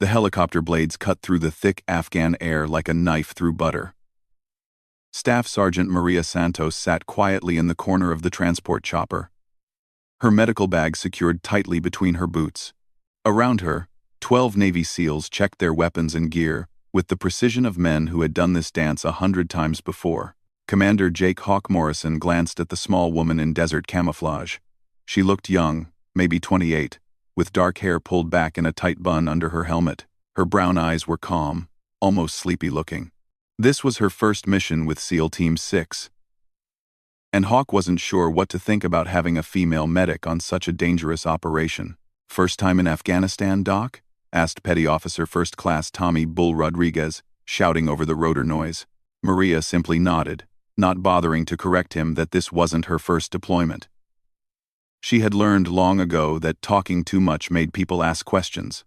The helicopter blades cut through the thick Afghan air like a knife through butter. Staff Sergeant Maria Santos sat quietly in the corner of the transport chopper, her medical bag secured tightly between her boots. Around her, 12 Navy SEALs checked their weapons and gear, with the precision of men who had done this dance 100 times before. Commander Jake Hawk Morrison glanced at the small woman in desert camouflage. She looked young, maybe 28, with dark hair pulled back in a tight bun under her helmet. Her brown eyes were calm, almost sleepy-looking. This was her first mission with SEAL Team 6. And Hawk wasn't sure what to think about having a female medic on such a dangerous operation. "First time in Afghanistan, Doc?" asked Petty Officer First Class Tommy Bull Rodriguez, shouting over the rotor noise. Maria simply nodded, not bothering to correct him that this wasn't her first deployment. She had learned long ago that talking too much made people ask questions.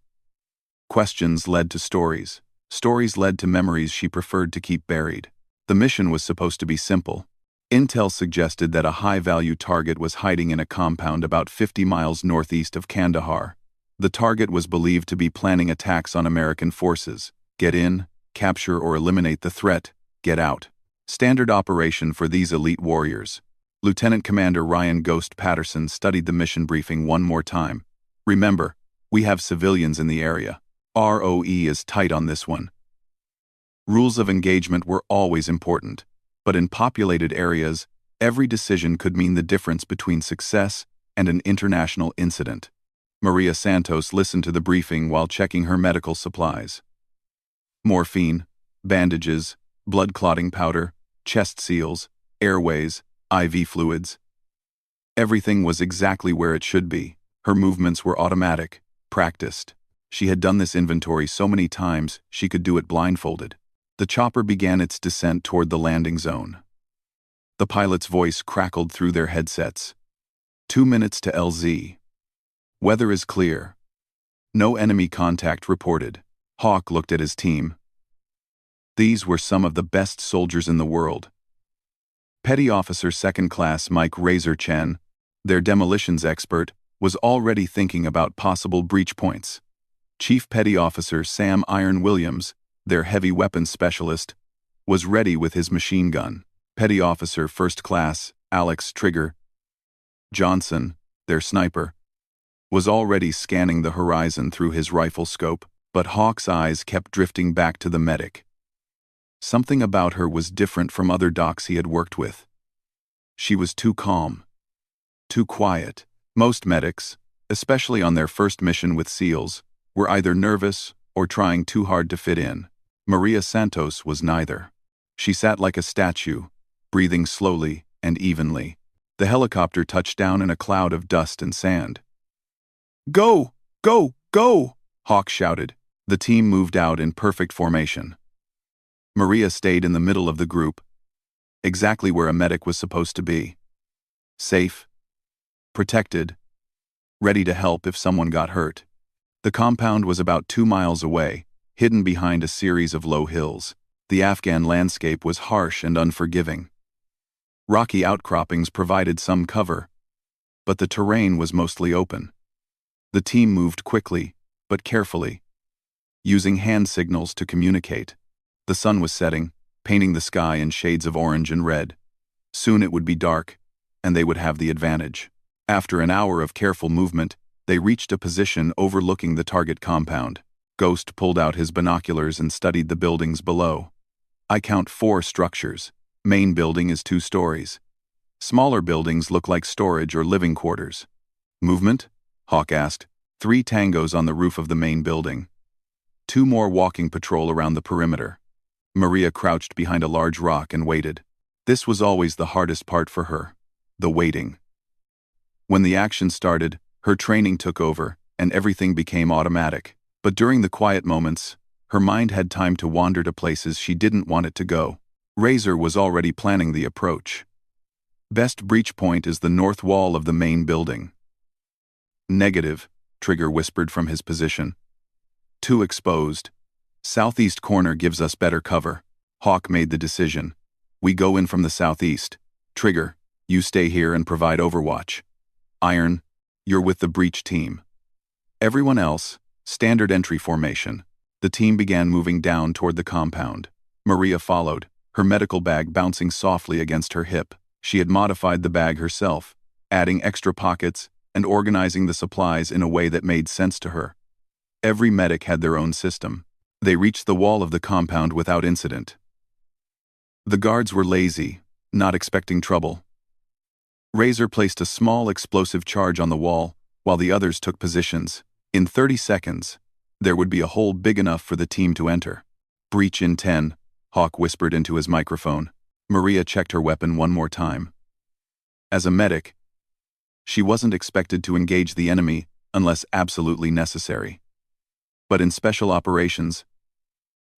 Questions led to stories. Stories led to memories she preferred to keep buried. The mission was supposed to be simple. Intel suggested that a high-value target was hiding in a compound about 50 miles northeast of Kandahar. The target was believed to be planning attacks on American forces. Get in, capture or eliminate the threat, get out. Standard operation for these elite warriors. Lieutenant Commander Ryan Ghost Patterson studied the mission briefing one more time. "Remember, we have civilians in the area. ROE is tight on this one." Rules of engagement were always important, but in populated areas, every decision could mean the difference between success and an international incident. Maria Santos listened to the briefing while checking her medical supplies. Morphine, bandages, blood clotting powder, chest seals, airways, IV fluids. Everything was exactly where it should be. Her movements were automatic, practiced. She had done this inventory so many times she could do it blindfolded. The chopper began its descent toward the landing zone. The pilot's voice crackled through their headsets. 2 minutes to LZ. Weather is clear. No enemy contact reported. Hawk looked at his team. These were some of the best soldiers in the world. Petty Officer Second Class Mike Razor Chen, their demolitions expert, was already thinking about possible breach points. Chief Petty Officer Sam Iron Williams, their heavy weapons specialist, was ready with his machine gun. Petty Officer First Class Alex Trigger Johnson, their sniper, was already scanning the horizon through his rifle scope, but Hawk's eyes kept drifting back to the medic. Something about her was different from other docs he had worked with. She was too calm, too quiet. Most medics, especially on their first mission with SEALs, were either nervous or trying too hard to fit in. Maria Santos was neither. She sat like a statue, breathing slowly and evenly. The helicopter touched down in a cloud of dust and sand. "Go! Go! Go!" Hawk shouted. The team moved out in perfect formation. Maria stayed in the middle of the group, exactly where a medic was supposed to be. Safe, protected, ready to help if someone got hurt. The compound was about 2 miles away, hidden behind a series of low hills. The Afghan landscape was harsh and unforgiving. Rocky outcroppings provided some cover, but the terrain was mostly open. The team moved quickly, but carefully, using hand signals to communicate. The sun was setting, painting the sky in shades of orange and red. Soon it would be dark, and they would have the advantage. After an hour of careful movement, they reached a position overlooking the target compound. Ghost pulled out his binoculars and studied the buildings below. "I count 4 structures. Main building is 2 stories. Smaller buildings look like storage or living quarters." "Movement?" Hawk asked. 3 tangos on the roof of the main building. 2 more walking patrol around the perimeter. Maria crouched behind a large rock and waited. This was always the hardest part for her, the waiting. When the action started, her training took over, and everything became automatic. But during the quiet moments, her mind had time to wander to places she didn't want it to go. Razor was already planning the approach. "Best breach point is the north wall of the main building." "Negative," Trigger whispered from his position. "Too exposed. Southeast corner gives us better cover." Hawk made the decision. "We go in from the southeast. Trigger, you stay here and provide overwatch. Iron, you're with the breach team. Everyone else, Standard entry formation. The team began moving down toward the compound. Maria followed, her medical bag bouncing softly against her hip. She had modified the bag herself, adding extra pockets and organizing the supplies in a way that made sense to her. Every medic had their own system. They reached the wall of the compound without incident. The guards were lazy, not expecting trouble. Razor placed a small explosive charge on the wall, while the others took positions. In 30 seconds, there would be a hole big enough for the team to enter. Breach in 10, Hawk whispered into his microphone. Maria checked her weapon one more time. As a medic, she wasn't expected to engage the enemy unless absolutely necessary. But in special operations,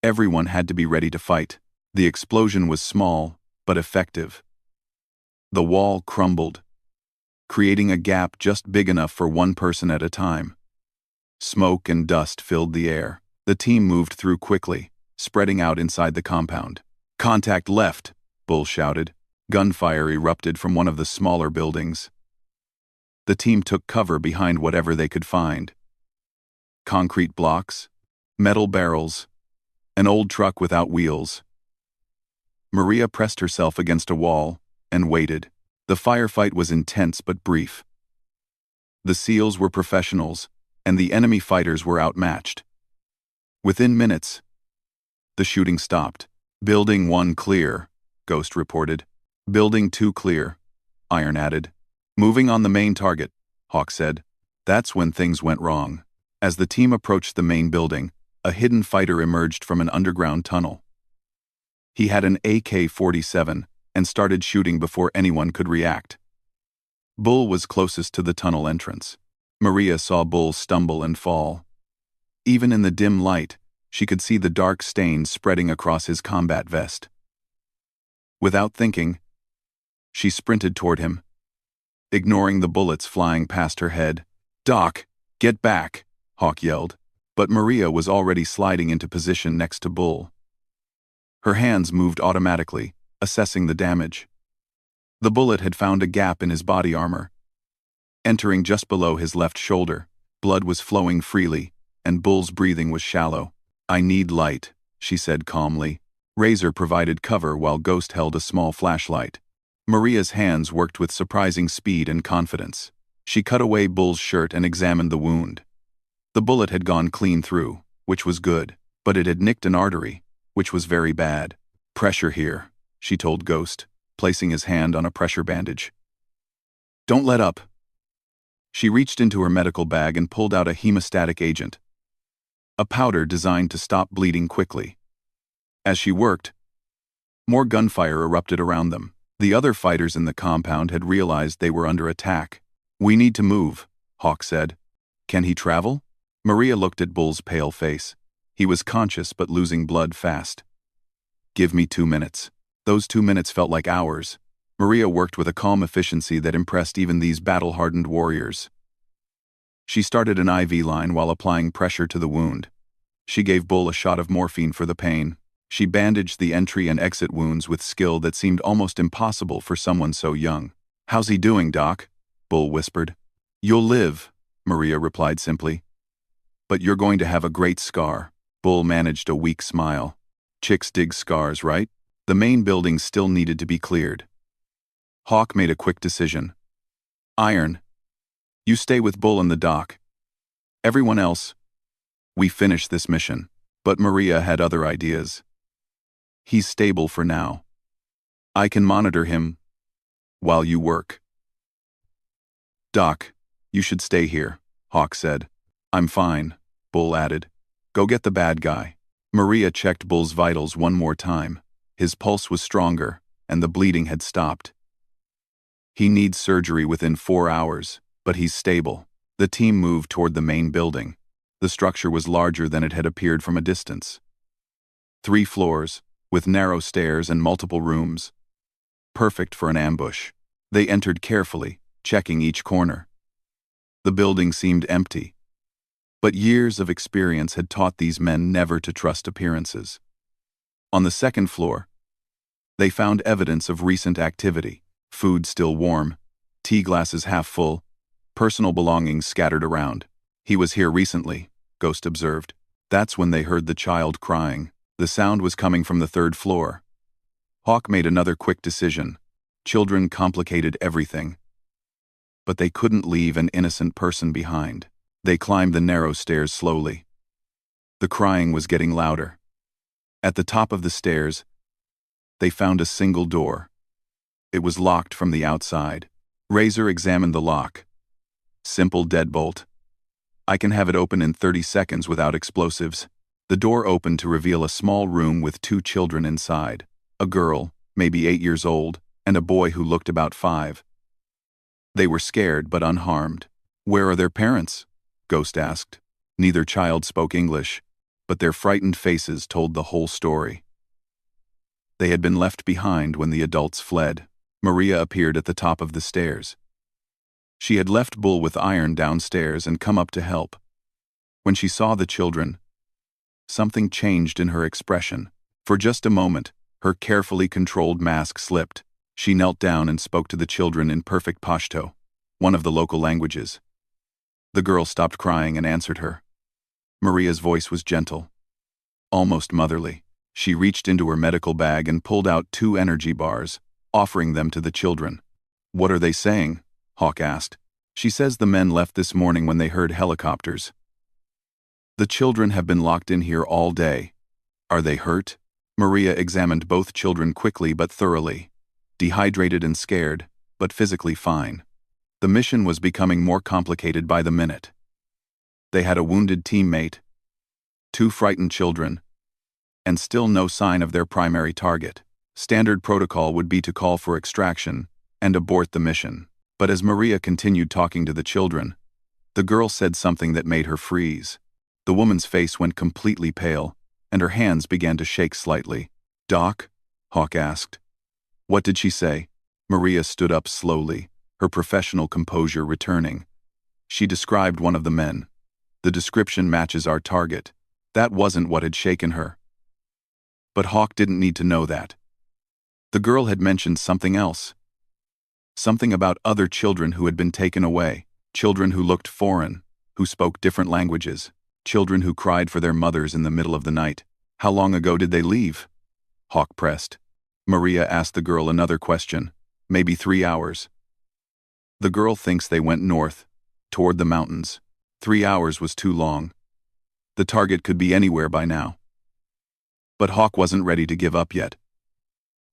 everyone had to be ready to fight. The explosion was small, but effective. The wall crumbled, creating a gap just big enough for one person at a time. Smoke and dust filled the air. The team moved through quickly, spreading out inside the compound. "Contact left," Bull shouted. Gunfire erupted from one of the smaller buildings. The team took cover behind whatever they could find. Concrete blocks, metal barrels, an old truck without wheels. Maria pressed herself against a wall and waited. The firefight was intense but brief. The SEALs were professionals, and the enemy fighters were outmatched. Within minutes, the shooting stopped. "Building 1 clear," Ghost reported. "Building 2 clear," Iron added. "Moving on the main target," Hawk said. That's when things went wrong. As the team approached the main building, a hidden fighter emerged from an underground tunnel. He had an AK-47 and started shooting before anyone could react. Bull was closest to the tunnel entrance. Maria saw Bull stumble and fall. Even in the dim light, she could see the dark stains spreading across his combat vest. Without thinking, she sprinted toward him, ignoring the bullets flying past her head. "Doc, get back," Hawk yelled, but Maria was already sliding into position next to Bull. Her hands moved automatically, assessing the damage. The bullet had found a gap in his body armor. Entering just below his left shoulder, blood was flowing freely, and Bull's breathing was shallow. "I need light," she said calmly. Razor provided cover while Ghost held a small flashlight. Maria's hands worked with surprising speed and confidence. She cut away Bull's shirt and examined the wound. The bullet had gone clean through, which was good, but it had nicked an artery, which was very bad. "Pressure here," she told Ghost, placing his hand on a pressure bandage. "Don't let up." She reached into her medical bag and pulled out a hemostatic agent, a powder designed to stop bleeding quickly. As she worked, more gunfire erupted around them. The other fighters in the compound had realized they were under attack. "We need to move," Hawk said. "Can he travel?" Maria looked at Bull's pale face. He was conscious but losing blood fast. "Give me 2 minutes." Those 2 minutes felt like hours. Maria worked with a calm efficiency that impressed even these battle-hardened warriors. She started an IV line while applying pressure to the wound. She gave Bull a shot of morphine for the pain. She bandaged the entry and exit wounds with skill that seemed almost impossible for someone so young. "How's he doing, Doc?" Bull whispered. "You'll live," Maria replied simply. "But you're going to have a great scar." Bull managed a weak smile. "Chicks dig scars, right?" The main building still needed to be cleared. Hawk made a quick decision. "Iron, you stay with Bull and the doc. Everyone else, we finish this mission." But Maria had other ideas. "He's stable for now. I can monitor him while you work." "Doc, you should stay here," Hawk said. "I'm fine," Bull added. "Go get the bad guy." Maria checked Bull's vitals one more time. His pulse was stronger, and the bleeding had stopped. "He needs surgery within 4 hours, but he's stable." The team moved toward the main building. The structure was larger than it had appeared from a distance. 3 floors, with narrow stairs and multiple rooms. Perfect for an ambush. They entered carefully, checking each corner. The building seemed empty. But years of experience had taught these men never to trust appearances. On the second floor, they found evidence of recent activity. Food still warm, tea glasses half full, personal belongings scattered around. "He was here recently," Ghost observed. That's when they heard the child crying. The sound was coming from the third floor. Hawk made another quick decision. Children complicated everything. But they couldn't leave an innocent person behind. They climbed the narrow stairs slowly. The crying was getting louder. At the top of the stairs, they found a single door. It was locked from the outside. Razor examined the lock. Simple deadbolt. I can have it open in 30 seconds without explosives. The door opened to reveal a small room with 2 children inside. A girl, maybe 8 years old, and a boy who looked about 5. They were scared but unharmed. Where are their parents? Ghost asked. Neither child spoke English, but their frightened faces told the whole story. They had been left behind when the adults fled. Maria appeared at the top of the stairs. She had left Bull with Iron downstairs and come up to help. When she saw the children, something changed in her expression. For just a moment, her carefully controlled mask slipped. She knelt down and spoke to the children in perfect Pashto, one of the local languages. The girl stopped crying and answered her. Maria's voice was gentle, almost motherly. She reached into her medical bag and pulled out 2 energy bars, offering them to the children. What are they saying? Hawk asked. She says the men left this morning when they heard helicopters. The children have been locked in here all day. Are they hurt? Maria examined both children quickly but thoroughly. Dehydrated and scared, but physically fine. The mission was becoming more complicated by the minute. They had a wounded teammate, 2 frightened children, and still no sign of their primary target. Standard protocol would be to call for extraction and abort the mission. But as Maria continued talking to the children, the girl said something that made her freeze. The woman's face went completely pale, and her hands began to shake slightly. Doc? Hawk asked. What did she say? Maria stood up slowly, her professional composure returning. She described one of the men. The description matches our target. That wasn't what had shaken her. But Hawk didn't need to know that. The girl had mentioned something else. Something about other children who had been taken away, children who looked foreign, who spoke different languages, children who cried for their mothers in the middle of the night. How long ago did they leave? Hawk pressed. Maria asked the girl another question. Maybe 3 hours. The girl thinks they went north, toward the mountains. 3 hours was too long. The target could be anywhere by now. But Hawk wasn't ready to give up yet.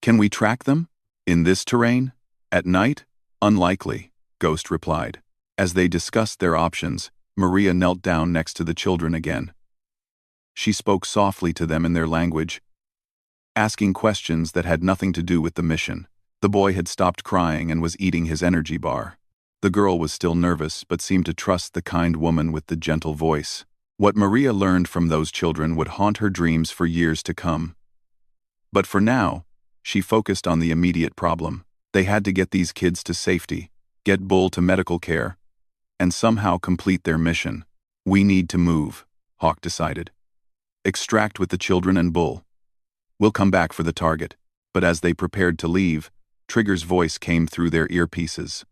Can we track them? In this terrain? At night? Unlikely, Ghost replied. As they discussed their options, Maria knelt down next to the children again. She spoke softly to them in their language, asking questions that had nothing to do with the mission. The boy had stopped crying and was eating his energy bar. The girl was still nervous but seemed to trust the kind woman with the gentle voice. What Maria learned from those children would haunt her dreams for years to come. But for now, she focused on the immediate problem. They had to get these kids to safety, get Bull to medical care, and somehow complete their mission. We need to move, Hawk decided. Extract with the children and Bull. We'll come back for the target. But as they prepared to leave, Trigger's voice came through their earpieces.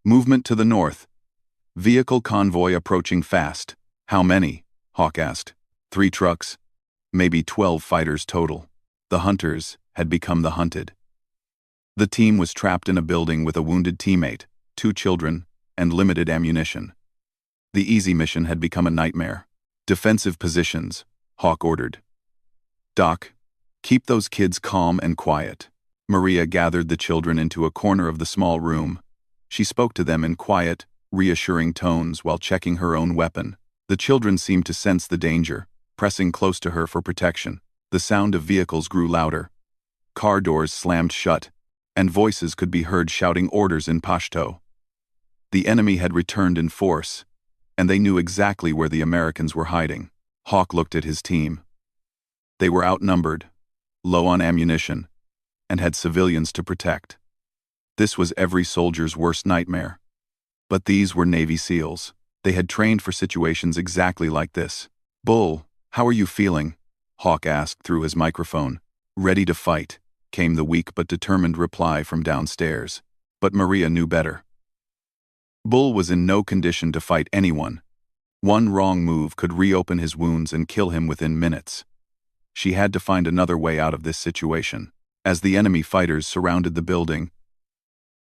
Movement to the north. Vehicle convoy approaching fast. How many? Hawk asked. 3 trucks. Maybe 12 fighters total. The hunters had become the hunted. The team was trapped in a building with a wounded teammate, 2 children, and limited ammunition. The easy mission had become a nightmare. Defensive positions, Hawk ordered. Doc, keep those kids calm and quiet. Maria gathered the children into a corner of the small room. She spoke to them in quiet, reassuring tones while checking her own weapon. The children seemed to sense the danger, pressing close to her for protection. The sound of vehicles grew louder. Car doors slammed shut, and voices could be heard shouting orders in Pashto. The enemy had returned in force, and they knew exactly where the Americans were hiding. Hawk looked at his team. They were outnumbered, low on ammunition, and had civilians to protect. This was every soldier's worst nightmare. But these were Navy SEALs. They had trained for situations exactly like this. Bull, how are you feeling? Hawk asked through his microphone. Ready to fight, came the weak but determined reply from downstairs. But Maria knew better. Bull was in no condition to fight anyone, One wrong move could reopen his wounds and kill him within minutes. She had to find another way out of this situation. As the enemy fighters surrounded the building,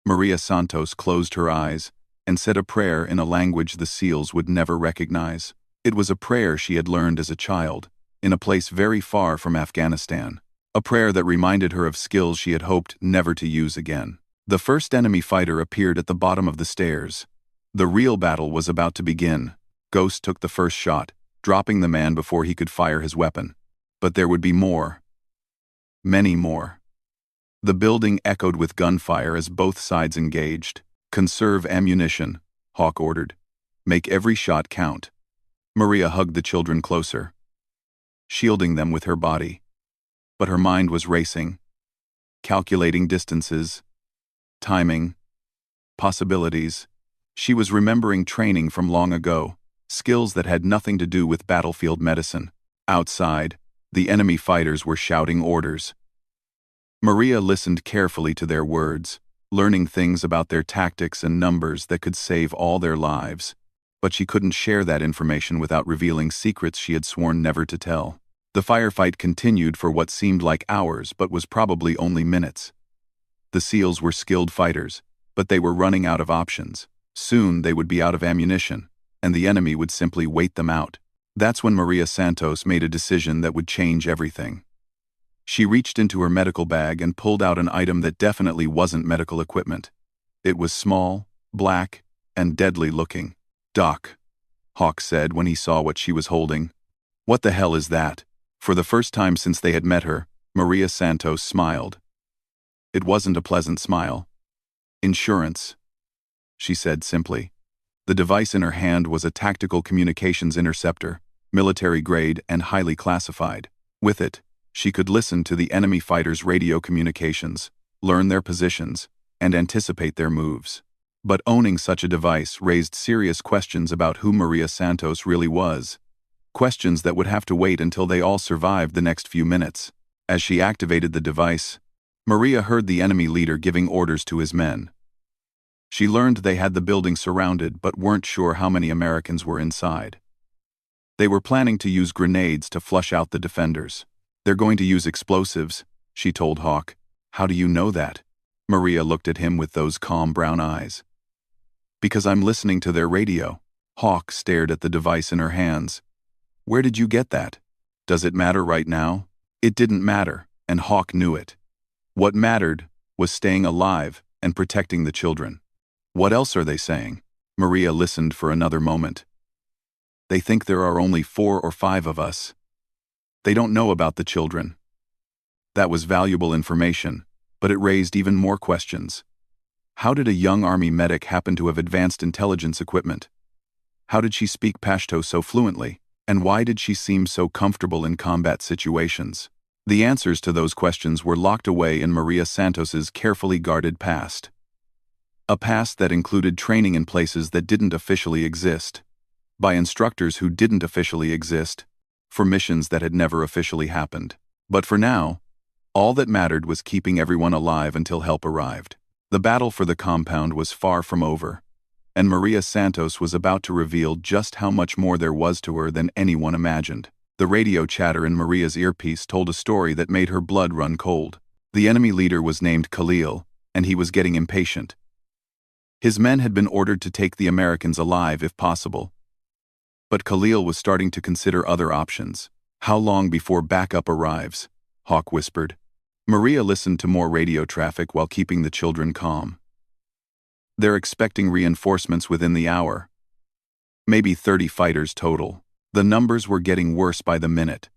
Maria Santos closed her eyes and said a prayer in a language the SEALs would never recognize. It was a prayer she had learned as a child, in a place very far from Afghanistan. A prayer that reminded her of skills she had hoped never to use again. The first enemy fighter appeared at the bottom of the stairs. The real battle was about to begin. Ghost took the first shot, dropping the man before he could fire his weapon. But there would be more. Many more. The building echoed with gunfire as both sides engaged. "Conserve ammunition," Hawk ordered. "Make every shot count." Maria hugged the children closer, shielding them with her body. But her mind was racing, calculating distances, timing, possibilities. She was remembering training from long ago, skills that had nothing to do with battlefield medicine. Outside, the enemy fighters were shouting orders. Maria listened carefully to their words, learning things about their tactics and numbers that could save all their lives. But she couldn't share that information without revealing secrets she had sworn never to tell. The firefight continued for what seemed like hours but was probably only minutes. The SEALs were skilled fighters, but they were running out of options. Soon they would be out of ammunition, and the enemy would simply wait them out. That's when Maria Santos made a decision that would change everything. She reached into her medical bag and pulled out an item that definitely wasn't medical equipment. It was small, black, and deadly looking. "Doc," Hawk said when he saw what she was holding. "What the hell is that?" For the first time since they had met her, Maria Santos smiled. It wasn't a pleasant smile. "Insurance," she said simply. The device in her hand was a tactical communications interceptor, military grade and highly classified. With it, she could listen to the enemy fighters' radio communications, learn their positions, and anticipate their moves. But owning such a device raised serious questions about who Maria Santos really was. Questions that would have to wait until they all survived the next few minutes. As she activated the device, Maria heard the enemy leader giving orders to his men. She learned they had the building surrounded but weren't sure how many Americans were inside. They were planning to use grenades to flush out the defenders. "They're going to use explosives," she told Hawk. "How do you know that?" Maria looked at him with those calm brown eyes. "Because I'm listening to their radio." Hawk stared at the device in her hands. "Where did you get that? Does it matter right now?" It didn't matter, and Hawk knew it. What mattered was staying alive and protecting the children. "What else are they saying?" Maria listened for another moment. "They think there are only 4 or 5 of us. They don't know about the children." That was valuable information, but it raised even more questions. How did a young army medic happen to have advanced intelligence equipment? How did she speak Pashto so fluently? And why did she seem so comfortable in combat situations? The answers to those questions were locked away in Maria Santos's carefully guarded past. A past that included training in places that didn't officially exist, by instructors who didn't officially exist, for missions that had never officially happened. But for now, all that mattered was keeping everyone alive until help arrived. The battle for the compound was far from over, and Maria Santos was about to reveal just how much more there was to her than anyone imagined. The radio chatter in Maria's earpiece told a story that made her blood run cold. The enemy leader was named Khalil, and he was getting impatient. His men had been ordered to take the Americans alive if possible. But Khalil was starting to consider other options. "How long before backup arrives?" Hawk whispered. Maria listened to more radio traffic while keeping the children calm. "They're expecting reinforcements within the hour. Maybe 30 fighters total." The numbers were getting worse by the minute.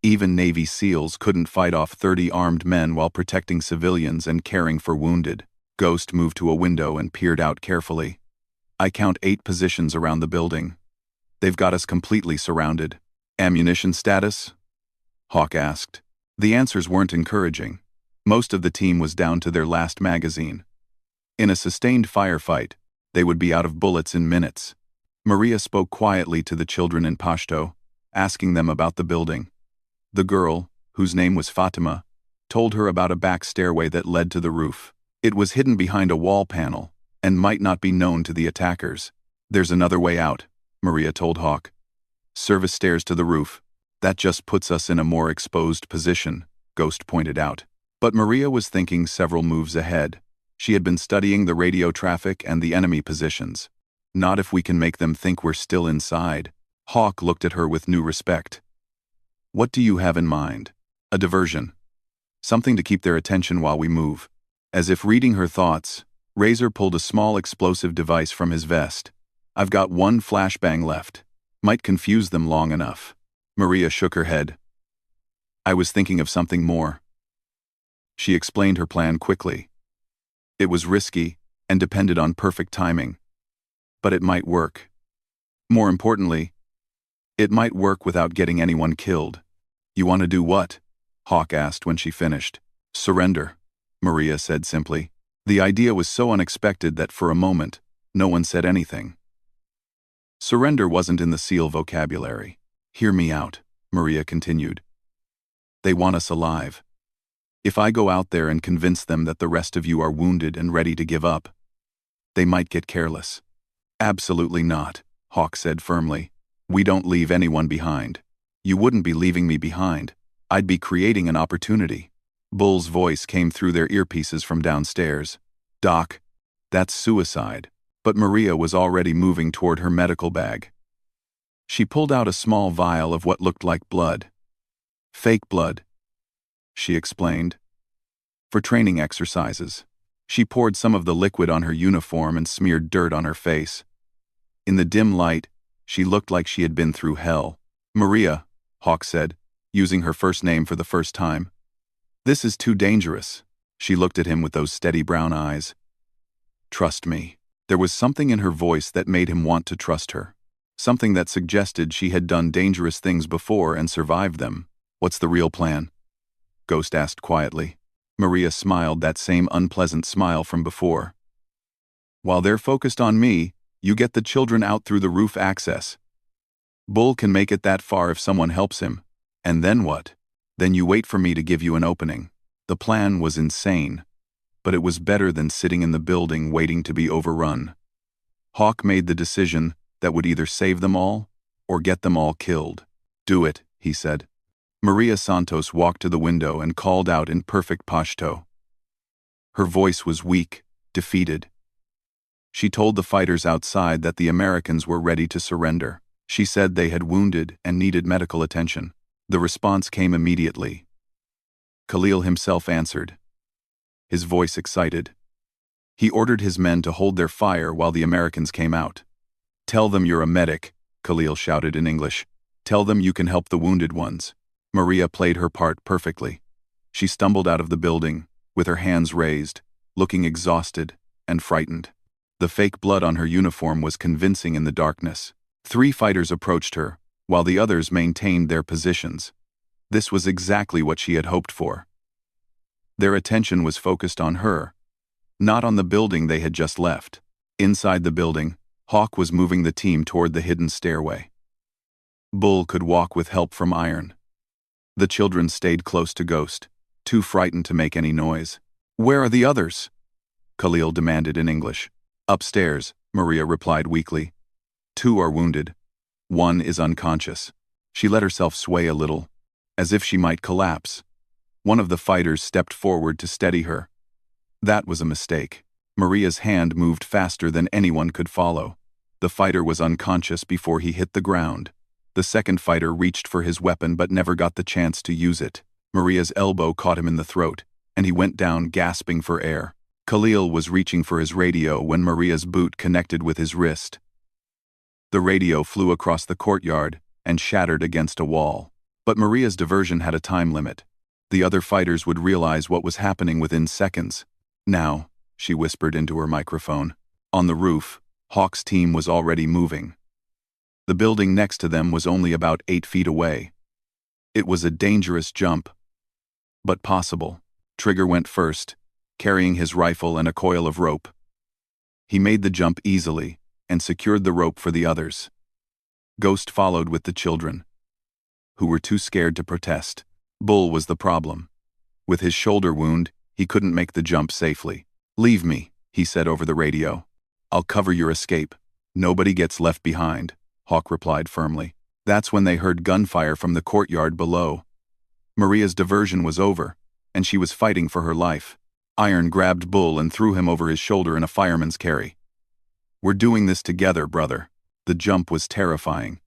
Even Navy SEALs couldn't fight off 30 armed men while protecting civilians and caring for wounded. Ghost moved to a window and peered out carefully. "I count 8 positions around the building. They've got us completely surrounded." "Ammunition status?" Hawk asked. The answers weren't encouraging. Most of the team was down to their last magazine. In a sustained firefight, they would be out of bullets in minutes. Maria spoke quietly to the children in Pashto, asking them about the building. The girl, whose name was Fatima, told her about a back stairway that led to the roof. It was hidden behind a wall panel, and might not be known to the attackers. "There's another way out," Maria told Hawk. Service stairs to the roof. That just puts us in a more exposed position, Ghost pointed out. But Maria was thinking several moves ahead. She had been studying the radio traffic and the enemy positions. Not if we can make them think we're still inside. Hawk looked at her with new respect. What do you have in mind? A diversion. Something to keep their attention while we move. As if reading her thoughts, Razor pulled a small explosive device from his vest. I've got one flashbang left. Might confuse them long enough. Maria shook her head. I was thinking of something more. She explained her plan quickly. It was risky and depended on perfect timing. But it might work. More importantly, it might work without getting anyone killed. You want to do what? Hawk asked when she finished. Surrender, Maria said simply. The idea was so unexpected that for a moment, no one said anything. Surrender wasn't in the SEAL vocabulary. Hear me out, Maria continued. They want us alive. If I go out there and convince them that the rest of you are wounded and ready to give up, they might get careless. Absolutely not, Hawk said firmly. We don't leave anyone behind. You wouldn't be leaving me behind. I'd be creating an opportunity. Bull's voice came through their earpieces from downstairs. Doc, that's suicide. But Maria was already moving toward her medical bag. She pulled out a small vial of what looked like blood. Fake blood, she explained. For training exercises. She poured some of the liquid on her uniform and smeared dirt on her face. In the dim light, she looked like she had been through hell. Maria, Hawk said, using her first name for the first time. This is too dangerous. She looked at him with those steady brown eyes. Trust me. There was something in her voice that made him want to trust her. Something that suggested she had done dangerous things before and survived them. What's the real plan? Ghost asked quietly. Maria smiled that same unpleasant smile from before. While they're focused on me, you get the children out through the roof access. Bull can make it that far if someone helps him. And then what? Then you wait for me to give you an opening. The plan was insane, but it was better than sitting in the building waiting to be overrun. Hawk made the decision that would either save them all or get them all killed. Do it, he said. Maria Santos walked to the window and called out in perfect Pashto. Her voice was weak, defeated. She told the fighters outside that the Americans were ready to surrender. She said they had wounded and needed medical attention. The response came immediately. Khalil himself answered, his voice excited. He ordered his men to hold their fire while the Americans came out. Tell them you're a medic, Khalil shouted in English. Tell them you can help the wounded ones. Maria played her part perfectly. She stumbled out of the building, with her hands raised, looking exhausted and frightened. The fake blood on her uniform was convincing in the darkness. 3 fighters approached her, while the others maintained their positions. This was exactly what she had hoped for. Their attention was focused on her, not on the building they had just left. Inside the building, Hawk was moving the team toward the hidden stairway. Bull could walk with help from Iron. The children stayed close to Ghost, too frightened to make any noise. Where are the others? Khalil demanded in English. Upstairs, Maria replied weakly. 2 are wounded. 1 is unconscious. She let herself sway a little, as if she might collapse. One of the fighters stepped forward to steady her. That was a mistake. Maria's hand moved faster than anyone could follow. The fighter was unconscious before he hit the ground. The second fighter reached for his weapon but never got the chance to use it. Maria's elbow caught him in the throat, and he went down gasping for air. Khalil was reaching for his radio when Maria's boot connected with his wrist. The radio flew across the courtyard and shattered against a wall. But Maria's diversion had a time limit. The other fighters would realize what was happening within seconds. Now, she whispered into her microphone. On the roof, Hawk's team was already moving. The building next to them was only about 8 feet away. It was a dangerous jump, but possible. Trigger went first, carrying his rifle and a coil of rope. He made the jump easily and secured the rope for the others. Ghost followed with the children, who were too scared to protest. Bull was the problem. With his shoulder wound, he couldn't make the jump safely. Leave me, he said over the radio. I'll cover your escape. Nobody gets left behind, Hawk replied firmly. That's when they heard gunfire from the courtyard below. Maria's diversion was over, and she was fighting for her life. Iron grabbed Bull and threw him over his shoulder in a fireman's carry. "We're doing this together, brother." The jump was terrifying.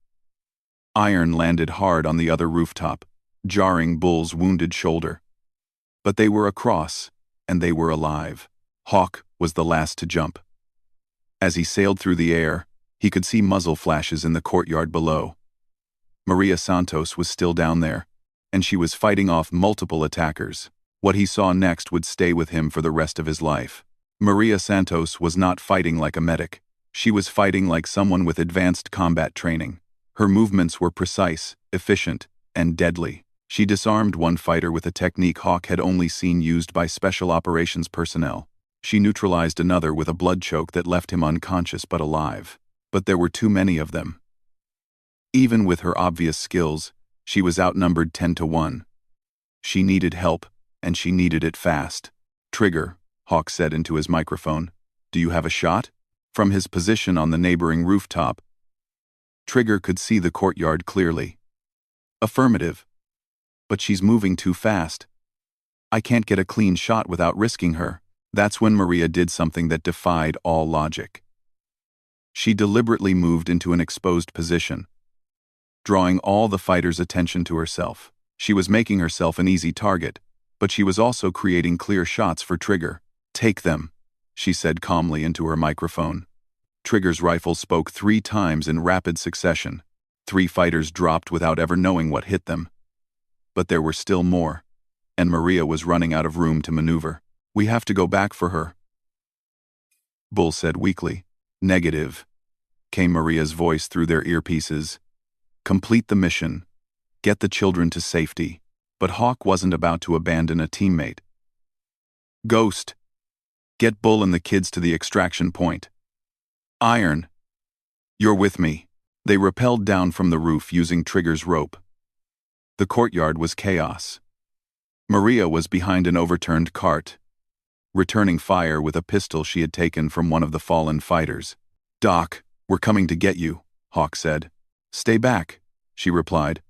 Iron landed hard on the other rooftop, jarring Bull's wounded shoulder. But they were across, and they were alive. Hawk was the last to jump. As he sailed through the air, he could see muzzle flashes in the courtyard below. Maria Santos was still down there, and she was fighting off multiple attackers. What he saw next would stay with him for the rest of his life. Maria Santos was not fighting like a medic. She was fighting like someone with advanced combat training. Her movements were precise, efficient, and deadly. She disarmed one fighter with a technique Hawk had only seen used by special operations personnel. She neutralized another with a blood choke that left him unconscious but alive. But there were too many of them. Even with her obvious skills, she was outnumbered 10-1. She needed help, and she needed it fast. "Trigger," Hawk said into his microphone. "Do you have a shot?" From his position on the neighboring rooftop, Trigger could see the courtyard clearly. "Affirmative. But she's moving too fast. I can't get a clean shot without risking her." That's when Maria did something that defied all logic. She deliberately moved into an exposed position, drawing all the fighters' attention to herself. She was making herself an easy target, but she was also creating clear shots for Trigger. "Take them," she said calmly into her microphone. Trigger's rifle spoke 3 times in rapid succession. 3 fighters dropped without ever knowing what hit them. But there were still more, and Maria was running out of room to maneuver. "We have to go back for her," Bull said weakly. "Negative," came Maria's voice through their earpieces. "Complete the mission. Get the children to safety." But Hawk wasn't about to abandon a teammate. "Ghost, get Bull and the kids to the extraction point." "Iron, you're with me." They rappelled down from the roof using Trigger's rope. The courtyard was chaos. Maria was behind an overturned cart, returning fire with a pistol she had taken from one of the fallen fighters. "Doc, we're coming to get you," Hawk said. "Stay back," she replied.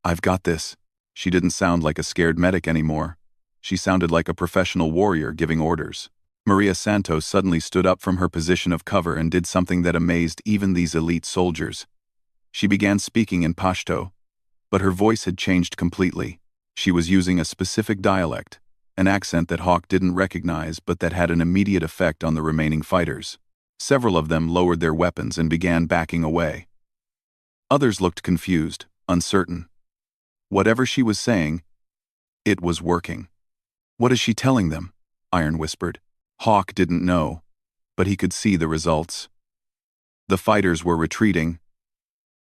"I've got this." She didn't sound like a scared medic anymore. She sounded like a professional warrior giving orders. Maria Santos suddenly stood up from her position of cover and did something that amazed even these elite soldiers. She began speaking in Pashto, but her voice had changed completely. She was using a specific dialect, an accent that Hawk didn't recognize but that had an immediate effect on the remaining fighters. Several of them lowered their weapons and began backing away. Others looked confused, uncertain. Whatever she was saying, it was working. "What is she telling them?" Iron whispered. Hawk didn't know, but he could see the results. The fighters were retreating,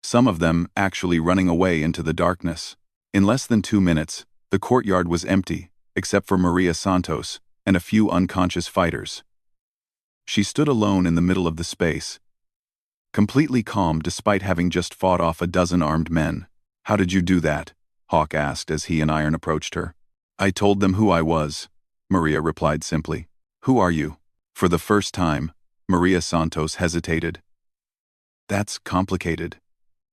some of them actually running away into the darkness. In less than 2 minutes, the courtyard was empty, except for Maria Santos and a few unconscious fighters. She stood alone in the middle of the space, completely calm despite having just fought off a dozen armed men. "How did you do that?" Hawk asked as he and Iron approached her. "I told them who I was," Maria replied simply. "Who are you?" For the first time, Maria Santos hesitated. "That's complicated."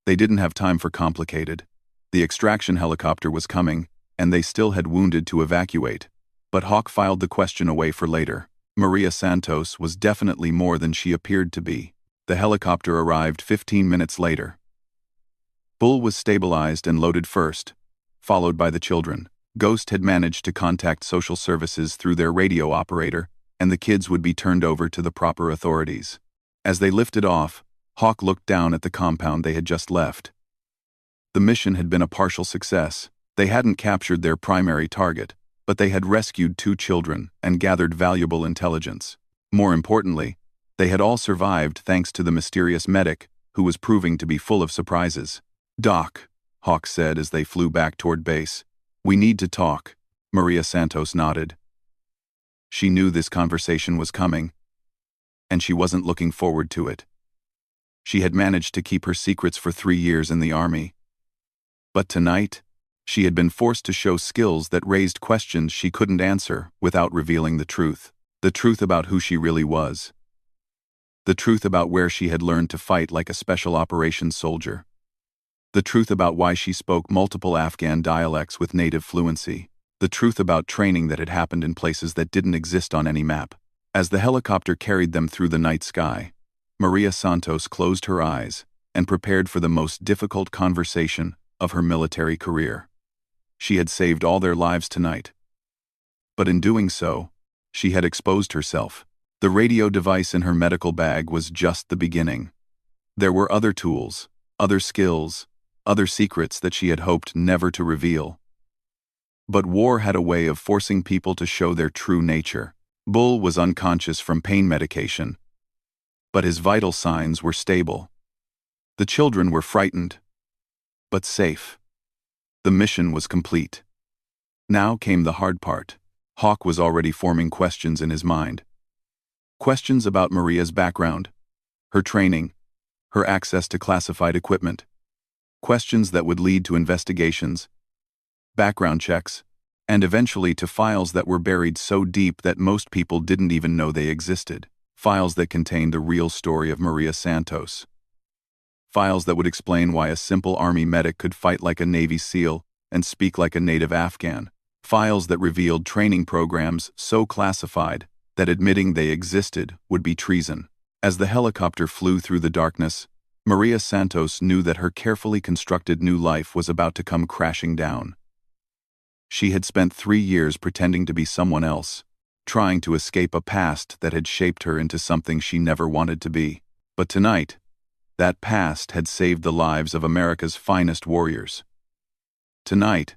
They didn't have time for complicated. The extraction helicopter was coming, and they still had wounded to evacuate. But Hawk filed the question away for later. Maria Santos was definitely more than she appeared to be. The helicopter arrived 15 minutes later. Bull was stabilized and loaded first, followed by the children. Ghost had managed to contact social services through their radio operator, and the kids would be turned over to the proper authorities. As they lifted off, Hawk looked down at the compound they had just left. The mission had been a partial success. They hadn't captured their primary target, but they had rescued 2 children and gathered valuable intelligence. More importantly, they had all survived thanks to the mysterious medic, who was proving to be full of surprises. "Doc," Hawk said as they flew back toward base. "We need to talk." Maria Santos nodded. She knew this conversation was coming, and she wasn't looking forward to it. She had managed to keep her secrets for 3 years in the army. But tonight, she had been forced to show skills that raised questions she couldn't answer without revealing the truth. The truth about who she really was. The truth about where she had learned to fight like a special operations soldier. The truth about why she spoke multiple Afghan dialects with native fluency. The truth about training that had happened in places that didn't exist on any map. As the helicopter carried them through the night sky, Maria Santos closed her eyes and prepared for the most difficult conversation of her military career. She had saved all their lives tonight. But in doing so, she had exposed herself. The radio device in her medical bag was just the beginning. There were other tools, other skills, other secrets that she had hoped never to reveal. But war had a way of forcing people to show their true nature. Bull was unconscious from pain medication, but his vital signs were stable. The children were frightened, but safe. The mission was complete. Now came the hard part. Hawk was already forming questions in his mind. Questions about Maria's background, her training, her access to classified equipment. Questions that would lead to investigations, background checks, and eventually to files that were buried so deep that most people didn't even know they existed. Files that contained the real story of Maria Santos. Files that would explain why a simple army medic could fight like a Navy SEAL and speak like a native Afghan. Files that revealed training programs so classified that admitting they existed would be treason. As the helicopter flew through the darkness, Maria Santos knew that her carefully constructed new life was about to come crashing down. She had spent 3 years pretending to be someone else, trying to escape a past that had shaped her into something she never wanted to be. But tonight, that past had saved the lives of America's finest warriors. Tonight,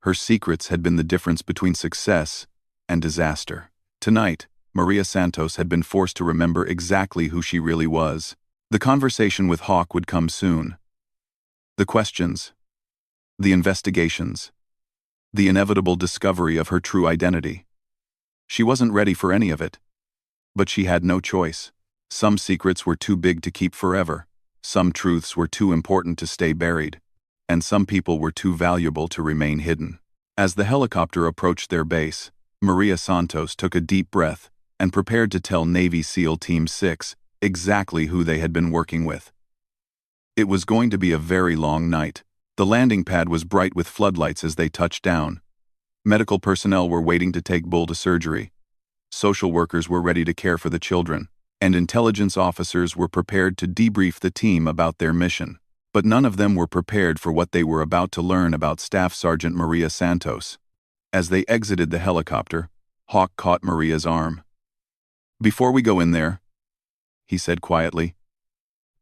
her secrets had been the difference between success and disaster. Tonight, Maria Santos had been forced to remember exactly who she really was. The conversation with Hawk would come soon. The questions, the investigations, the inevitable discovery of her true identity. She wasn't ready for any of it. But she had no choice. Some secrets were too big to keep forever. Some truths were too important to stay buried. And some people were too valuable to remain hidden. As the helicopter approached their base, Maria Santos took a deep breath and prepared to tell Navy SEAL Team 6 exactly who they had been working with. It was going to be a very long night. The landing pad was bright with floodlights as they touched down. Medical personnel were waiting to take Bull to surgery. Social workers were ready to care for the children, and intelligence officers were prepared to debrief the team about their mission. But none of them were prepared for what they were about to learn about Staff Sergeant Maria Santos. As they exited the helicopter, Hawk caught Maria's arm. "Before we go in there," he said quietly,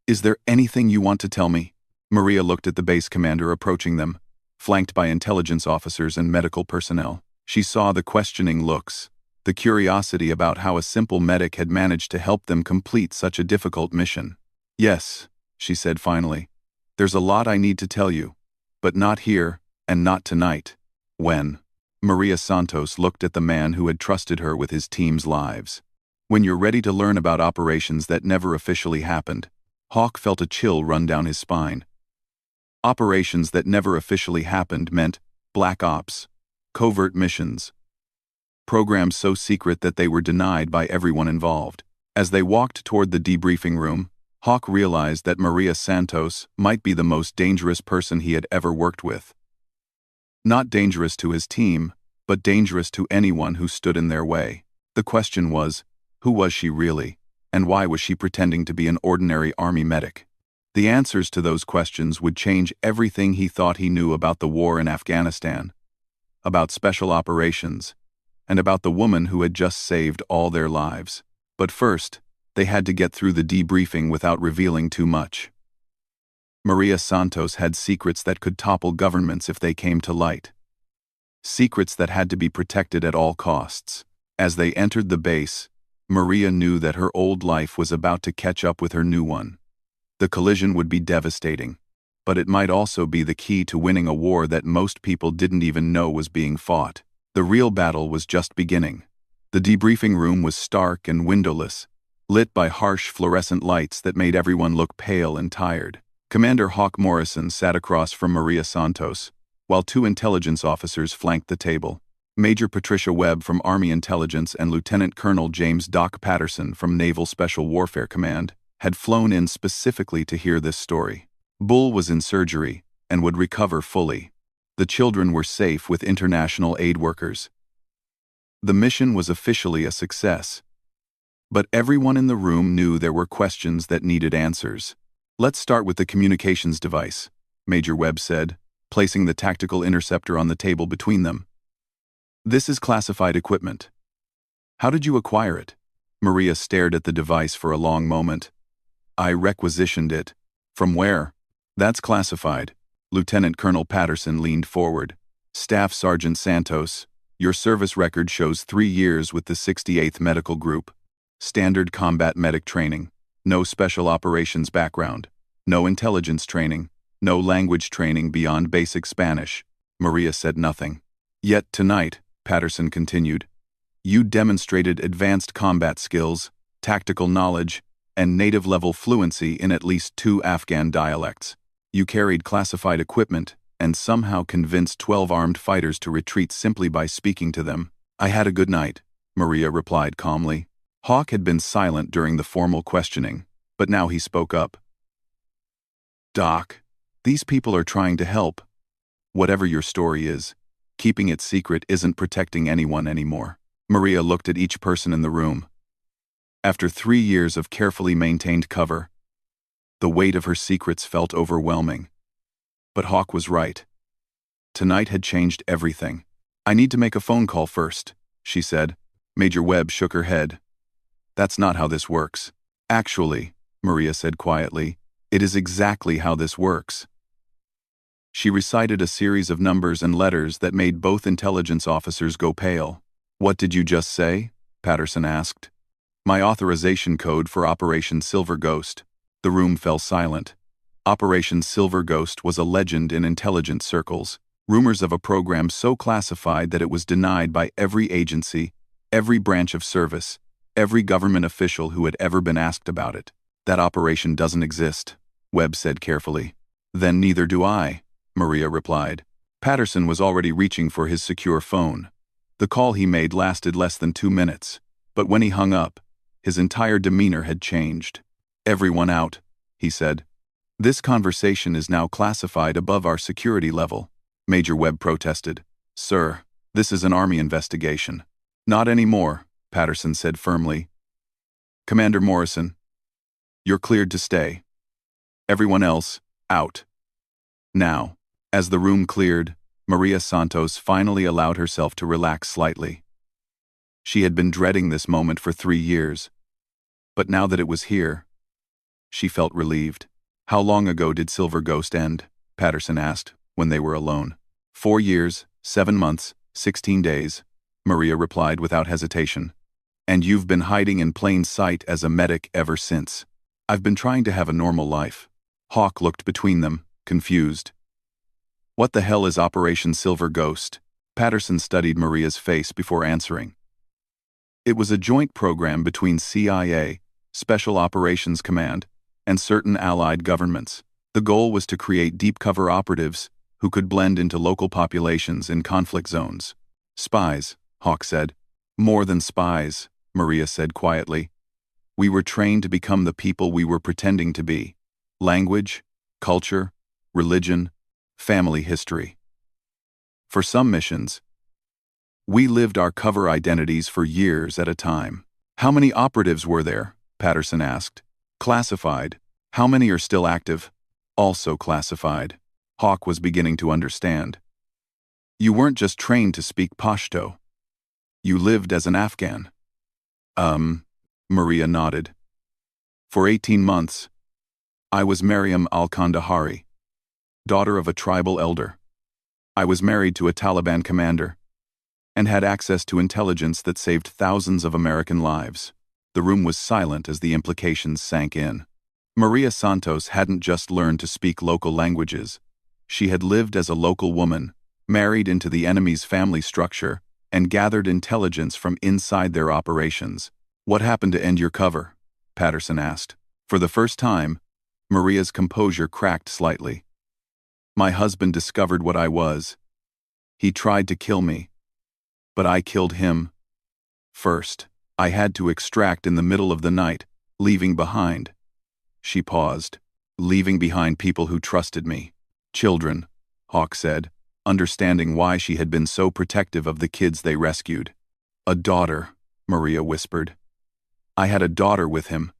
"is there anything you want to tell me?" Maria looked at the base commander approaching them, flanked by intelligence officers and medical personnel. She saw the questioning looks, the curiosity about how a simple medic had managed to help them complete such a difficult mission. "Yes," she said finally, "there's a lot I need to tell you, but not here and not tonight." When? Maria Santos looked at the man who had trusted her with his team's lives. "When you're ready to learn about operations that never officially happened." Hawk felt a chill run down his spine. Operations that never officially happened meant black ops, covert missions, programs so secret that they were denied by everyone involved. As they walked toward the debriefing room, Hawk realized that Maria Santos might be the most dangerous person he had ever worked with. Not dangerous to his team, but dangerous to anyone who stood in their way. The question was, who was she really, and why was she pretending to be an ordinary army medic? The answers to those questions would change everything he thought he knew about the war in Afghanistan, about special operations, and about the woman who had just saved all their lives. But first, they had to get through the debriefing without revealing too much. Maria Santos had secrets that could topple governments if they came to light. Secrets that had to be protected at all costs. As they entered the base, Maria knew that her old life was about to catch up with her new one. The collision would be devastating, but it might also be the key to winning a war that most people didn't even know was being fought. The real battle was just beginning. The debriefing room was stark and windowless, lit by harsh fluorescent lights that made everyone look pale and tired. Commander Hawk Morrison sat across from Maria Santos, while 2 intelligence officers flanked the table. Major Patricia Webb from Army Intelligence and Lieutenant Colonel James Doc Patterson from Naval Special Warfare Command had flown in specifically to hear this story. Bull was in surgery and would recover fully. The children were safe with international aid workers. The mission was officially a success. But everyone in the room knew there were questions that needed answers. "Let's start with the communications device," Major Webb said, placing the tactical interceptor on the table between them. "This is classified equipment. How did you acquire it?" Maria stared at the device for a long moment. "I requisitioned it." "From where?" "That's classified." Lieutenant Colonel Patterson leaned forward. "Staff Sergeant Santos, your service record shows 3 years with the 68th Medical Group. Standard combat medic training. No special operations background. No intelligence training. No language training beyond basic Spanish." Maria said nothing. "Yet tonight," Patterson continued, "you demonstrated advanced combat skills, tactical knowledge, and native-level fluency in at least 2 Afghan dialects. You carried classified equipment and somehow convinced 12 armed fighters to retreat simply by speaking to them." "I had a good night," Maria replied calmly. Hawk had been silent during the formal questioning, but now he spoke up. "Doc, these people are trying to help. Whatever your story is, keeping it secret isn't protecting anyone anymore." Maria looked at each person in the room. After 3 years of carefully maintained cover, the weight of her secrets felt overwhelming. But Hawk was right. Tonight had changed everything. "I need to make a phone call first," she said. Major Webb shook her head. "That's not how this works." "Actually," Maria said quietly, "it is exactly how this works." She recited a series of numbers and letters that made both intelligence officers go pale. "What did you just say?" Patterson asked. "My authorization code for Operation Silver Ghost." The room fell silent. Operation Silver Ghost was a legend in intelligence circles. Rumors of a program so classified that it was denied by every agency, every branch of service, every government official who had ever been asked about it. "That operation doesn't exist," Webb said carefully. "Then neither do I," Maria replied. Patterson was already reaching for his secure phone. The call he made lasted less than 2 minutes, but when he hung up, his entire demeanor had changed. "Everyone out," he said. "This conversation is now classified above our security level." Major Webb protested. "Sir, this is an Army investigation." "Not anymore," Patterson said firmly. "Commander Morrison, you're cleared to stay. Everyone else, out." Now, as the room cleared, Maria Santos finally allowed herself to relax slightly. She had been dreading this moment for 3 years, but now that it was here, she felt relieved. "How long ago did Silver Ghost end?" Patterson asked, when they were alone. 4 years, 7 months, 16 days, Maria replied without hesitation. "And you've been hiding in plain sight as a medic ever since." "I've been trying to have a normal life." Hawk looked between them, confused. "What the hell is Operation Silver Ghost?" Patterson studied Maria's face before answering. "It was a joint program between CIA, Special Operations Command, and certain allied governments. The goal was to create deep cover operatives who could blend into local populations in conflict zones." "Spies," Hawk said. "More than spies," Maria said quietly. "We were trained to become the people we were pretending to be. Language, culture, religion, family history. For some missions, we lived our cover identities for years at a time." "How many operatives were there?" Patterson asked. "Classified. How many are still active?" "Also classified." Hawk was beginning to understand. "You weren't just trained to speak Pashto. You lived as an Afghan." Maria nodded. "For 18 months, I was Mariam al-Kandahari, daughter of a tribal elder. I was married to a Taliban commander and had access to intelligence that saved thousands of American lives." The room was silent as the implications sank in. Maria Santos hadn't just learned to speak local languages. She had lived as a local woman, married into the enemy's family structure, and gathered intelligence from inside their operations. "What happened to end your cover?" Patterson asked. For the first time, Maria's composure cracked slightly. "My husband discovered what I was. He tried to kill me, but I killed him first. I had to extract in the middle of the night, leaving behind." She paused. leaving behind people who trusted me. Children, Hawk said, understanding why she had been so protective of the kids they rescued. A daughter, Maria whispered. I had a daughter with him.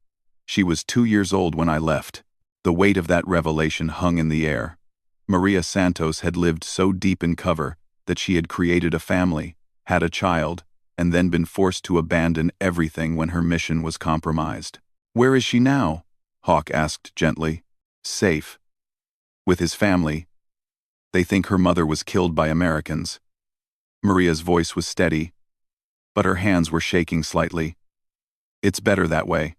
She was 2 years old when I left. The weight of that revelation hung in the air. Maria Santos had lived so deep in cover that she had created a family, had a child, and then been forced to abandon everything when her mission was compromised. Where is she now? Hawk asked gently. Safe. With his family. They think her mother was killed by Americans. Maria's voice was steady, but her hands were shaking slightly. It's better that way.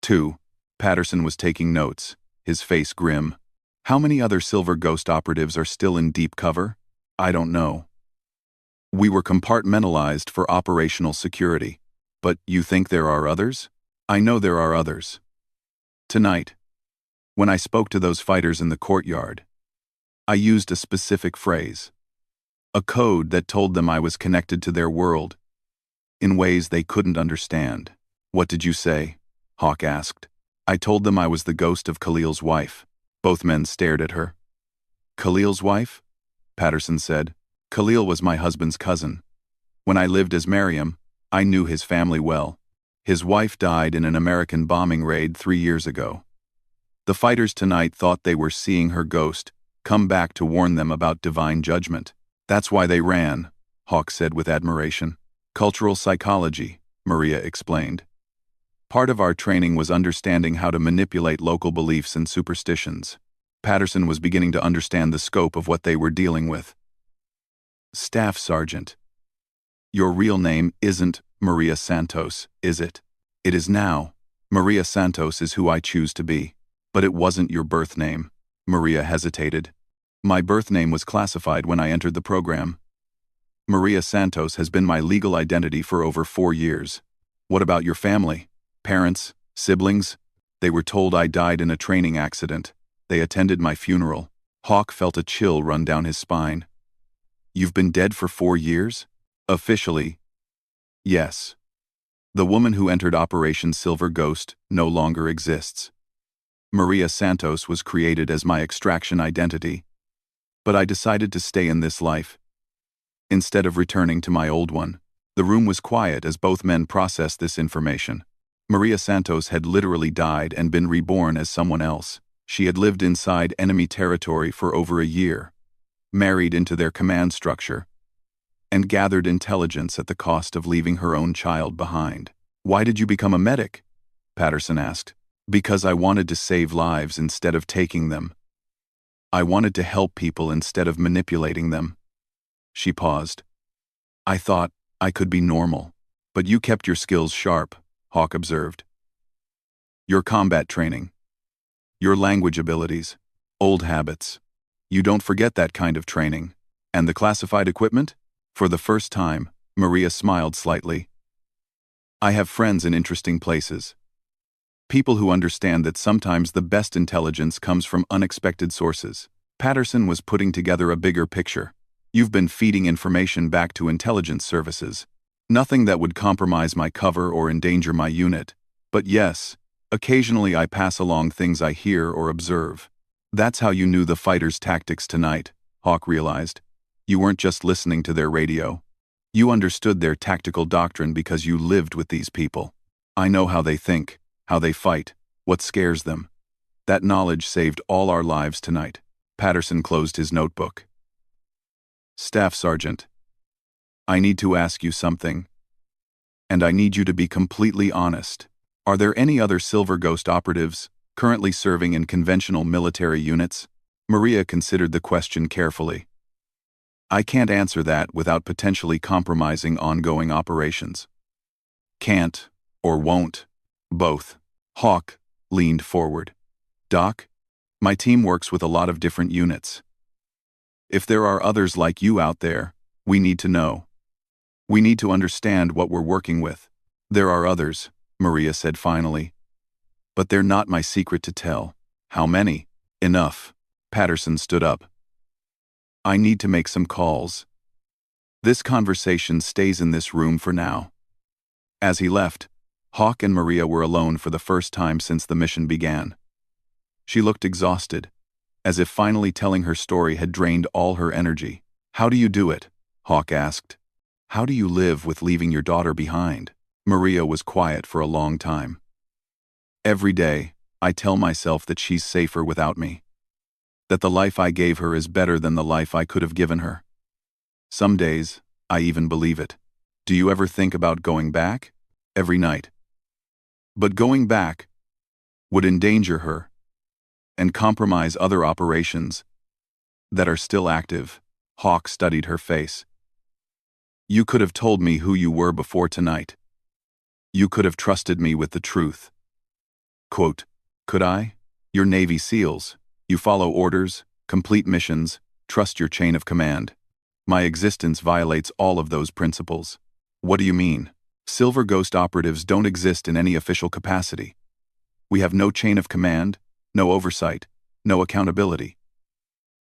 2. Patterson was taking notes, his face grim. How many other Silver Ghost operatives are still in deep cover? I don't know. We were compartmentalized for operational security. But you think there are others? I know there are others. Tonight, when I spoke to those fighters in the courtyard, I used a specific phrase. A code that told them I was connected to their world, in ways they couldn't understand. What did you say? Hawk asked. I told them I was the ghost of Khalil's wife. Both men stared at her. Khalil's wife? Patterson said. Khalil was my husband's cousin. When I lived as Mariam, I knew his family well. His wife died in an American bombing raid 3 years ago. The fighters tonight thought they were seeing her ghost come back to warn them about divine judgment. That's why they ran, Hawk said with admiration. Cultural psychology, Maria explained. Part of our training was understanding how to manipulate local beliefs and superstitions. Patterson was beginning to understand the scope of what they were dealing with. Staff Sergeant. Your real name isn't Maria Santos, is it? It is now. Maria Santos is who I choose to be. But it wasn't your birth name. Maria hesitated. My birth name was classified when I entered the program. Maria Santos has been my legal identity for over 4 years. What about your family? Parents? Siblings? They were told I died in a training accident. They attended my funeral. Hawk felt a chill run down his spine. You've been dead for 4 years? Officially, yes. The woman who entered Operation Silver Ghost no longer exists. Maria Santos was created as my extraction identity. But I decided to stay in this life, instead of returning to my old one. The room was quiet as both men processed this information. Maria Santos had literally died and been reborn as someone else. She had lived inside enemy territory for over a year, married into their command structure, and gathered intelligence at the cost of leaving her own child behind. Why did you become a medic? Patterson asked. Because I wanted to save lives instead of taking them. I wanted to help people instead of manipulating them. She paused. I thought I could be normal, but you kept your skills sharp, Hawk observed. Your combat training, your language abilities, old habits. You don't forget that kind of training. And the classified equipment? For the first time, Maria smiled slightly. I have friends in interesting places. People who understand that sometimes the best intelligence comes from unexpected sources. Patterson was putting together a bigger picture. You've been feeding information back to intelligence services. Nothing that would compromise my cover or endanger my unit. But yes, occasionally I pass along things I hear or observe. That's how you knew the fighters' tactics tonight, Hawk realized. You weren't just listening to their radio. You understood their tactical doctrine because you lived with these people. I know how they think, how they fight, what scares them. That knowledge saved all our lives tonight. Patterson closed his notebook. Staff Sergeant, I need to ask you something. And I need you to be completely honest. Are there any other Silver Ghost operatives currently serving in conventional military units? Maria considered the question carefully. I can't answer that without potentially compromising ongoing operations. Can't, or won't. Both. Hawk leaned forward. Doc, my team works with a lot of different units. If there are others like you out there, we need to know. We need to understand what we're working with. There are others, Maria said finally. But they're not my secret to tell. How many? Enough. Patterson stood up. I need to make some calls. This conversation stays in this room for now. As he left, Hawk and Maria were alone for the first time since the mission began. She looked exhausted, as if finally telling her story had drained all her energy. "How do you do it?" Hawk asked. "How do you live with leaving your daughter behind?" Maria was quiet for a long time. "Every day, I tell myself that she's safer without me. That the life I gave her is better than the life I could have given her. Some days, I even believe it. Do you ever think about going back?" "Every night. But going back would endanger her and compromise other operations that are still active." Hawk studied her face. "You could have told me who you were before tonight. You could have trusted me with the truth." Quote, "Could I? You're Navy SEALs. You follow orders, complete missions, trust your chain of command. My existence violates all of those principles." "What do you mean?" "Silver Ghost operatives don't exist in any official capacity. We have no chain of command, no oversight, no accountability.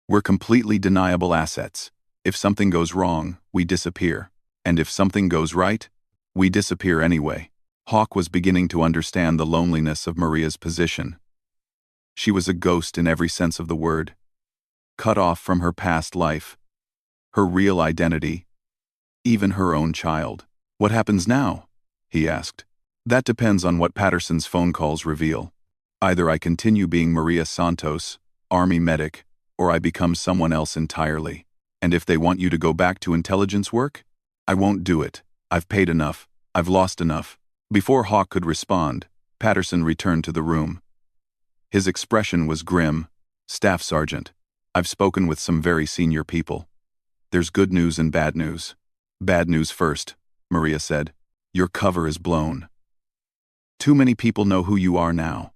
We're completely deniable assets. If something goes wrong, we disappear. And if something goes right, we disappear anyway." Hawk was beginning to understand the loneliness of Maria's position. She was a ghost in every sense of the word, cut off from her past life, her real identity, even her own child. "What happens now?" he asked. "That depends on what Patterson's phone calls reveal. Either I continue being Maria Santos, Army medic, or I become someone else entirely. And if they want you to go back to intelligence work, I won't do it. I've paid enough. I've lost enough." Before Hawk could respond, Patterson returned to the room. His expression was grim. "Staff Sergeant, I've spoken with some very senior people. There's good news and bad news." "Bad news first," Maria said. "Your cover is blown. Too many people know who you are now.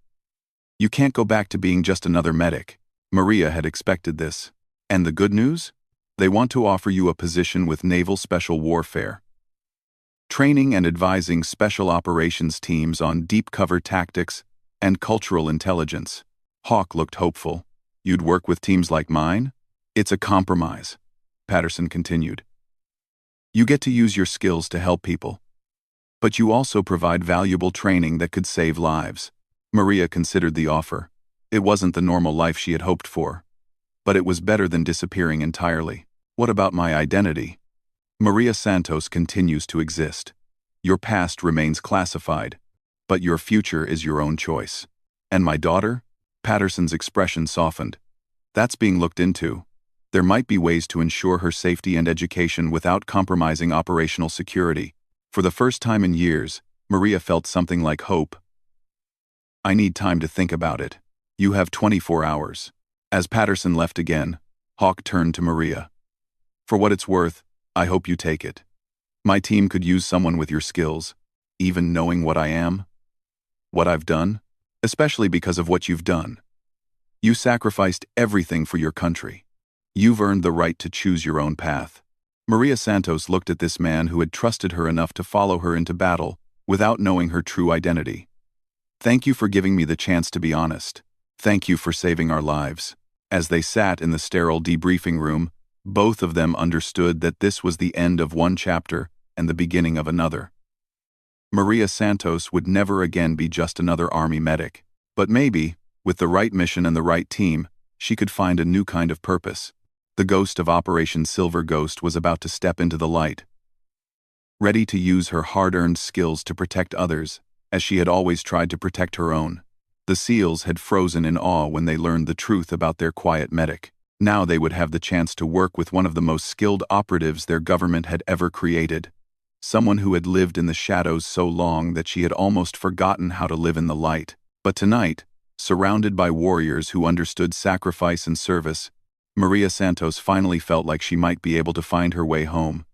You can't go back to being just another medic." Maria had expected this. "And the good news? They want to offer you a position with Naval Special Warfare, training and advising special operations teams on deep cover tactics and cultural intelligence." Hawk looked hopeful. "You'd work with teams like mine?" "It's a compromise," Patterson continued. "You get to use your skills to help people, but you also provide valuable training that could save lives." Maria considered the offer. It wasn't the normal life she had hoped for, but it was better than disappearing entirely. "What about my identity?" "Maria Santos continues to exist. Your past remains classified, but your future is your own choice." "And my daughter?" Patterson's expression softened. "That's being looked into. There might be ways to ensure her safety and education without compromising operational security." For the first time in years, Maria felt something like hope. "I need time to think about it. You have 24 hours. As Patterson left again, Hawk turned to Maria. "For what it's worth, I hope you take it. My team could use someone with your skills, even knowing what I am, what I've done, especially because of what you've done. You sacrificed everything for your country. You've earned the right to choose your own path." Maria Santos looked at this man who had trusted her enough to follow her into battle without knowing her true identity. "Thank you for giving me the chance to be honest. Thank you for saving our lives." As they sat in the sterile debriefing room, both of them understood that this was the end of one chapter and the beginning of another. Maria Santos would never again be just another Army medic. But maybe, with the right mission and the right team, she could find a new kind of purpose. The ghost of Operation Silver Ghost was about to step into the light, ready to use her hard-earned skills to protect others, as she had always tried to protect her own. The SEALs had frozen in awe when they learned the truth about their quiet medic. Now they would have the chance to work with one of the most skilled operatives their government had ever created. Someone who had lived in the shadows so long that she had almost forgotten how to live in the light. But tonight, surrounded by warriors who understood sacrifice and service, Maria Santos finally felt like she might be able to find her way home.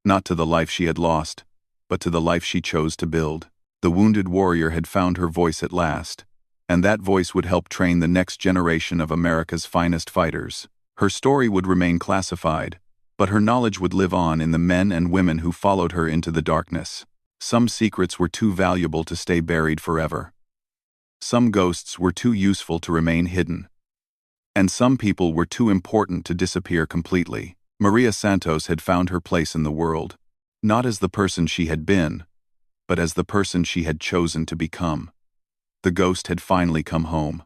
Not to the life she had lost, but to the life she chose to build. The wounded warrior had found her voice at last, and that voice would help train the next generation of America's finest fighters. Her story would remain classified, but her knowledge would live on in the men and women who followed her into the darkness. Some secrets were too valuable to stay buried forever. Some ghosts were too useful to remain hidden. And some people were too important to disappear completely. Maria Santos had found her place in the world, not as the person she had been, but as the person she had chosen to become. The ghost had finally come home.